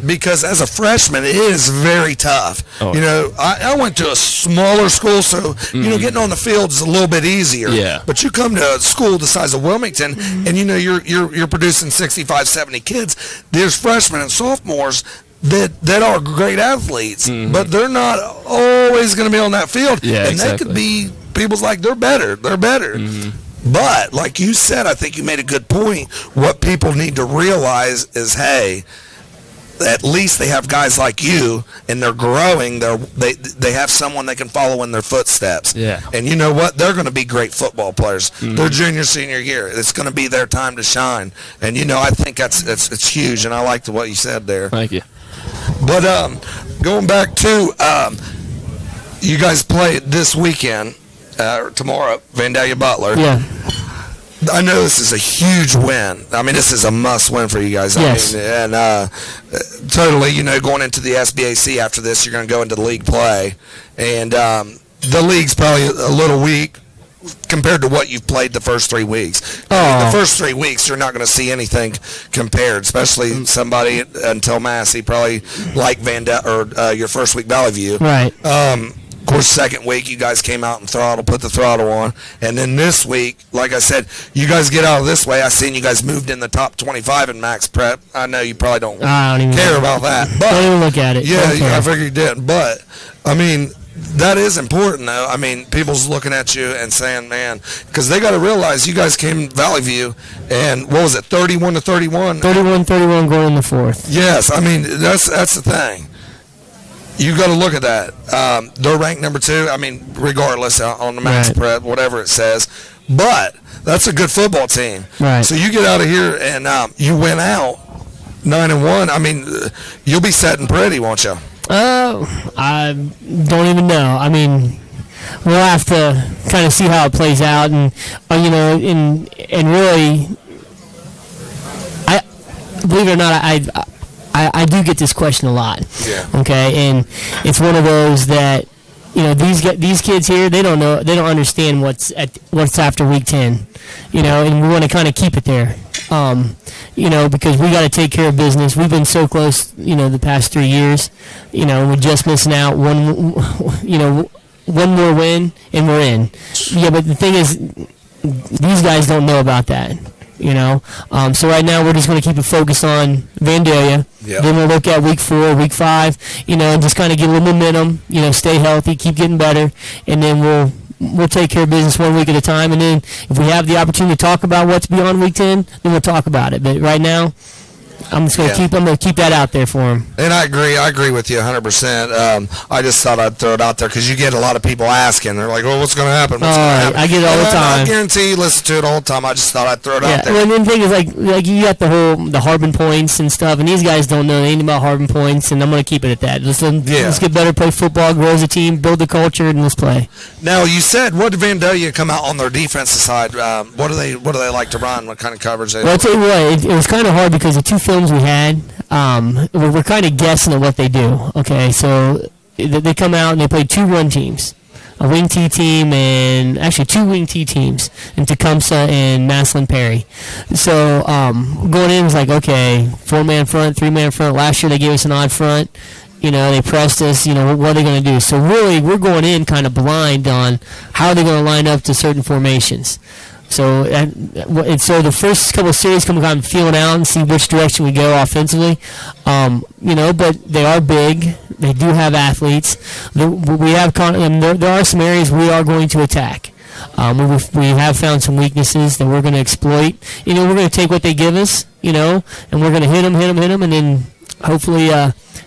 because as a freshman, it is very tough. Oh. I went to a smaller school, so getting on the field is a little bit easier. Yeah. But you come to a school the size of Wilmington, and you're producing 65, 70 kids. There's freshmen and sophomores that are great athletes, but they're not always going to be on that field. Yeah, and exactly. they could be people's like they're better. But, like you said, I think you made a good point. What people need to realize is, hey, at least they have guys like you, and they're growing. They have someone they can follow in their footsteps. Yeah. And you know what? They're going to be great football players. Their junior, senior year. It's going to be their time to shine. And, I think it's huge, and I liked what you said there. Thank you. But going back to you guys play this weekend. Tomorrow, Vandalia Butler. Yeah. I know this is a huge win. I mean, this is a must-win for you guys. Yes. I mean, totally, going into the SBAC after this, you're going to go into the league play. And the league's probably a little weak compared to what you've played the first 3 weeks. I mean, the first 3 weeks, you're not going to see anything compared, especially somebody until Massey, probably like your first week Valley View. Right. Of course, second week, you guys came out and put the throttle on. And then this week, like I said, you guys get out of this way. I seen you guys moved in the top 25 in Max Prep. I know you probably don't care about that. But don't even look at it. Yeah, I figured you didn't. But, I mean, that is important, though. I mean, people's looking at you and saying, man, because they got to realize you guys came Valley View, and what was it, 31-31? 31-31 going in the fourth. Yes, I mean, that's the thing. You got to look at that. They're ranked number 2. I mean, regardless on the Max Prep, whatever it says. But that's a good football team. Right. So you get out of here and you win out 9-1. I mean, you'll be setting pretty, won't you? I don't even know. I mean, we'll have to kind of see how it plays out, and and really, I believe it or not, I do get this question a lot. Yeah. Okay, and it's one of those that these kids here, they don't understand what's after week 10, and we want to kind of keep it there, because we got to take care of business. We've been so close, the past 3 years, we're just missing out one more win and we're in. Yeah, but the thing is, these guys don't know about that. So right now we're just going to keep it focused on Vandalia. Yep. Then we'll look at week 4, week 5, and just kind of get a little momentum, stay healthy, keep getting better, and then we'll take care of business 1 week at a time. And then if we have the opportunity to talk about what's beyond week 10, then we'll talk about it. But right now, I'm just going to Yeah. keep that out there for him. And I agree with you 100%. I just thought I'd throw it out there because you get a lot of people asking. They're like, well, what's going to happen? What's going to happen? I get it all the And I time. guarantee you listen to it all the time. I just thought I'd throw it out there. Well, and the thing is, like you got the Harbin points and stuff, and these guys don't know anything about Harbin points, and I'm going to keep it at that. Let's get better, play football, grow as a team, build the culture, and let's play. Now, you said, what did Vandalia come out on their defensive side? What do they like to run? What kind of coverage they Well, I'll tell you what, it was kind of hard because the two films we had, we're kind of guessing at what they do. Okay, so they come out and they play two run teams, a wing T team and actually two wing T teams in Tecumseh and Maslin Perry. So going in was like, okay, 4-man front, 3-man front. Last year they gave us an odd front. You know, they pressed us. You know, what are they going to do? So really, we're going in kind of blind on how they're going to line up to certain formations. So, so the first couple of series come kind of feeling out and see which direction we go offensively. You know, but they are big. They do have athletes. There are some areas we are going to attack. We have found some weaknesses that we're going to exploit. You know, we're going to take what they give us, you know, and we're going to hit them, and then hopefully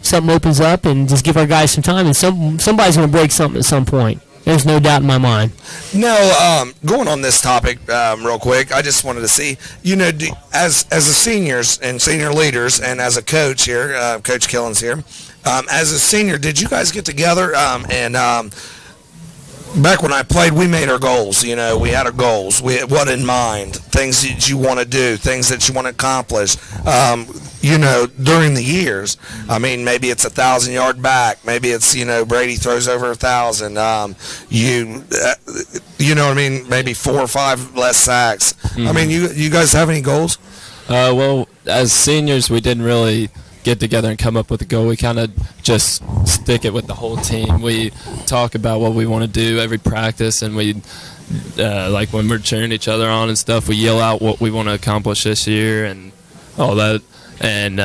something opens up and just give our guys some time, and somebody's going to break something at some point. There's no doubt in my mind. Now, going on this topic real quick, I just wanted to see, you know, as a seniors and senior leaders and as a coach here, Coach Killens here, as a senior, did you guys get together and back when I played, we made our goals. You know, we had our goals. We had what in mind, things that you want to do, things that you want to accomplish. You know, during the years, I mean, maybe it's 1,000-yard back. Maybe it's, you know, Brady throws over 1,000. You know what I mean? Maybe 4 or 5 less sacks. Mm-hmm. I mean, you guys have any goals? Well, as seniors, we didn't really get together and come up with a goal. We kind of just stick it with the whole team. We talk about what we want to do every practice, and we like when we're cheering each other on and stuff, we yell out what we want to accomplish this year and all that. And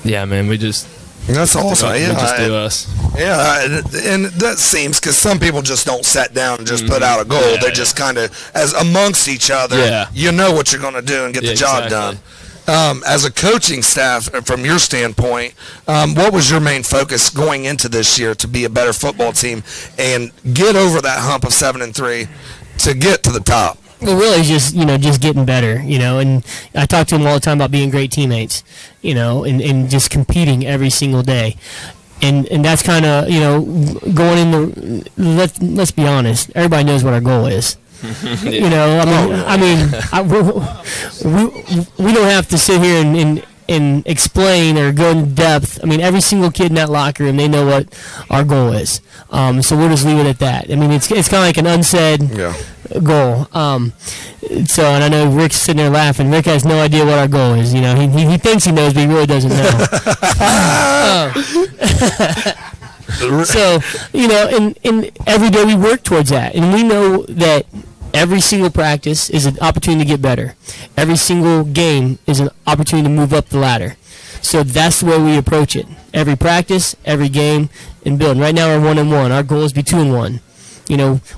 yeah, man, we just That's awesome. we Yeah, just do us. Yeah, and that seems because some people just don't sit down and just put out a goal. Yeah, they just kind of, as amongst each other, Yeah. you know what you're going to do and get the job exactly. done. As a coaching staff, from your standpoint, what was your main focus going into this year to be a better football team and get over that hump of 7-3 to get to the top? Well, really, just getting better, and I talk to them all the time about being great teammates, and just competing every single day, and that's kind of going in the. Let's be honest, everybody knows what our goal is. We don't have to sit here and explain or go in depth. I mean, every single kid in that locker room, they know what our goal is. So we'll just leave it at that. I mean, it's kind of like an unsaid goal. So, and I know Rick's sitting there laughing. Rick has no idea what our goal is. He thinks he knows, but he really doesn't know. So, and every day we work towards that, and we know that every single practice is an opportunity to get better. Every single game is an opportunity to move up the ladder. So that's the way we approach it. Every practice, every game, and build. Right now we're 1-1. Our goal is to be 2-1.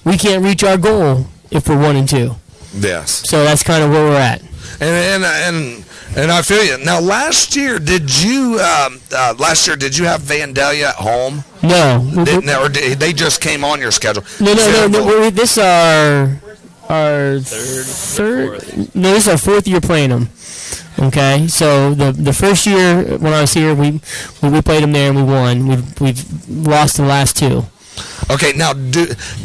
We can't reach our goal if we're 1-2. Yes. So that's kind of where we're at. And I feel you. Now, last year, did you have Vandalia at home? No. Or they just came on your schedule? No. This is our third. No, this is our fourth year playing them. Okay, so the first year when I was here, we played them there and we won. We've lost the last 2. Okay, now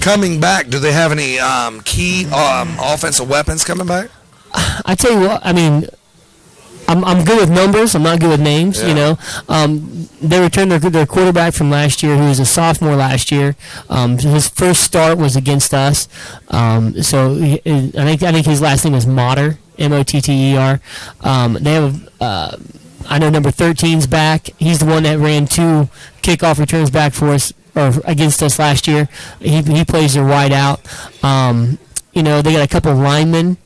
coming back, do they have any key offensive weapons coming back? I tell you what, I mean, I'm good with numbers. I'm not good with names. Yeah. They returned their quarterback from last year, who was a sophomore last year. His first start was against us. So I think his last name is Motter, Motter. They have I know number 13's back. He's the one that ran 2 kickoff returns back for us or against us last year. He plays their wide out. They got a couple of linemen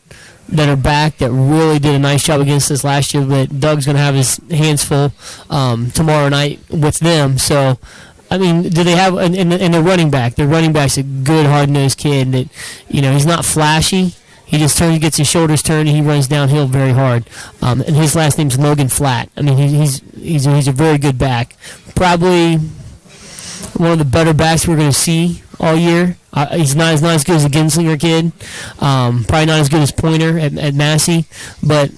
that are back that really did a nice job against us last year, but Doug's going to have his hands full tomorrow night with them. So, I mean, do they have and their running back? Their running back's a good, hard-nosed kid that, he's not flashy, He just gets his shoulders turned, and he runs downhill very hard. And his last name's Logan Flat. I mean, he's a very good back. Probably one of the better backs we're going to see all year. He's not as good as the Genslinger kid. Probably not as good as Pointer at Massey, but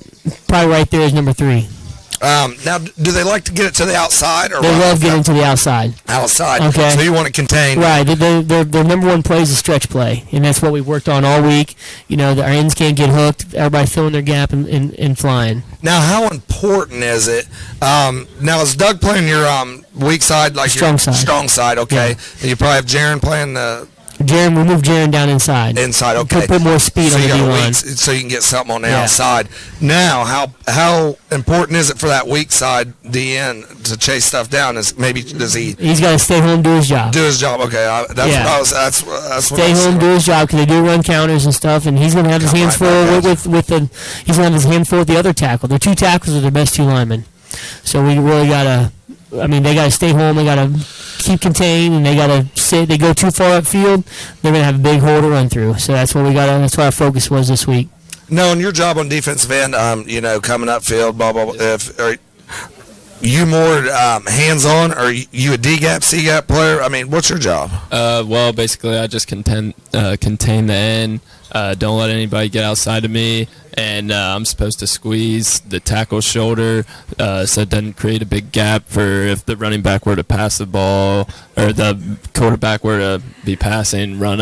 probably right there is number 3. Now, do they like to get it to the outside? Or They run love off getting that to the outside. outside. Okay. So you want to contain. Right. Their number one play is a stretch play, and that's what we worked on all week. You know, our ends can't get hooked. Everybody filling their gap and flying. Now, how important is it? Now, is Doug playing your weak side, like Strong your side. strong side? Okay. And you probably have Jaron playing the We moved Jaron down inside. inside. Okay. Put more speed so on the you got a D-line. weak, so you can get something on the Yeah. outside. Now, how important is it for that weak side DN to chase stuff down? Does he He's got to stay home, do his job. do his job? Okay, that's Yeah. what I was. That's what I Stay was, home, do his job, because they do run counters and stuff, and he's going to have his Come hands right full back he's going to have his hand full with the other tackle. Their 2 tackles are their best 2 linemen. So we really got to, they got to stay home, they got to keep contained, and they got to sit. They go too far upfield, they're going to have a big hole to run through. So that's what that's what our focus was this week. No, and your job on defensive end, coming up field, blah, blah, blah. Are you more hands-on, or you a D-gap, C-gap player? I mean, what's your job? Well, basically, I just contain the end. Don't let anybody get outside of me, and I'm supposed to squeeze the tackle's shoulder so it doesn't create a big gap for if the running back were to pass the ball or the quarterback were to be passing, run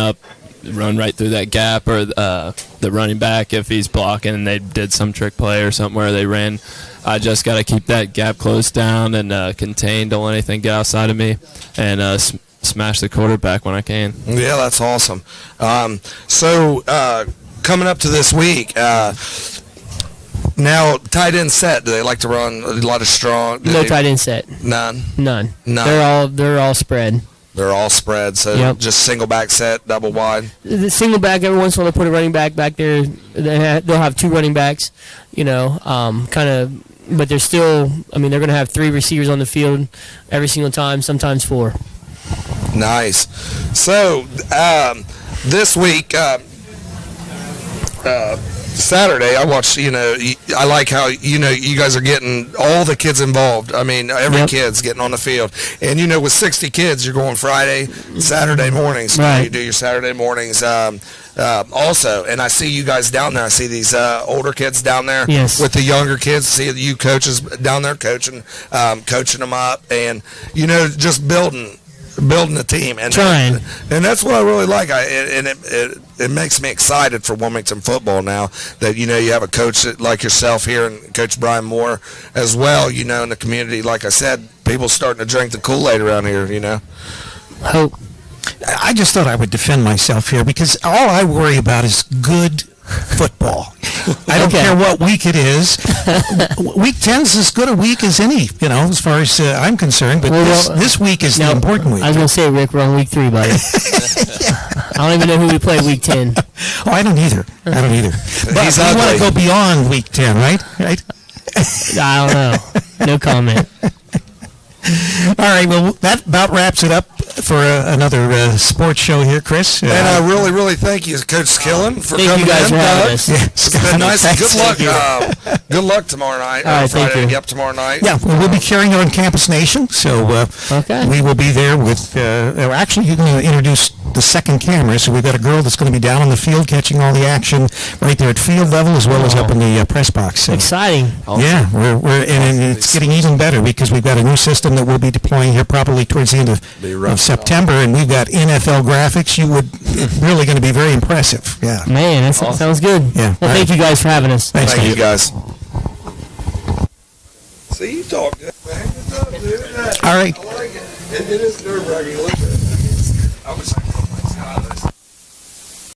right through that gap, or the running back, if he's blocking and they did some trick play or something where they ran. I just got to keep that gap closed down and contain. Don't let anything get outside of me, and smash the quarterback when I can. Yeah, that's awesome. So coming up to this week, now tight end set. Do they like to run a lot of strong? No tight end set. None. None. None. They're all spread. They're all spread. So Yep. just single back set, double wide. The single back, every once in a while they put a running back there. They'll have 2 running backs, but they're still, they're going to have 3 receivers on the field every single time, sometimes 4. Nice. So this week, Saturday, I watched. I like how you guys are getting all the kids involved. I mean, every Yep. kid's getting on the field, and with 60 kids, you're going Friday, Saturday mornings. Right. You do your Saturday mornings. Also, and I see you guys down there. I see these older kids down there Yes. with the younger kids. See you coaches down there coaching them up, and just building a team and Trying. and that's what I really like. It makes me excited for Wilmington football now that you have a coach like yourself here and Coach Brian Moore as well. In the community, like I said, people starting to drink the Kool-Aid around here. Hope. I just thought I would defend myself here because all I worry about is good football. I don't Okay. care what week it is. Week 10 is as good a week as any, as far as I'm concerned. But this week is the important week. I was going to say, Rick, we're on week 3, buddy. I don't even know who we play week 10. Oh, I don't either. But He's we want ugly. to go beyond week 10, right? I don't know. No comment. All right, well, that about wraps it up for another sports show here, Chris. And I really, really thank you, Coach Skillen, for Thank coming you guys in. for having Doug. us. It's been nice. Thanks. Good luck. Good luck tomorrow night. All right, thank Friday. you. Yep, tomorrow night. Yeah, well, we'll be carrying on Campus Nation, so Okay. we will be there with. Actually, you're going to introduce the second camera, so we've got a girl that's going to be down on the field catching all the action right there at field level as well as up in the press box. So, Exciting. yeah, and it's getting even better because we've got a new system that we'll be deploying here probably towards the end of September, and we've got NFL graphics. It's really going to be very impressive. Yeah. Man, that sounds good. Yeah. Well, thank you guys for having us. Thanks, Thank Dave. you, guys. See, you talk good, man. Good job, dude. All right. I like it. It is nerve-wracking. Look at it. I was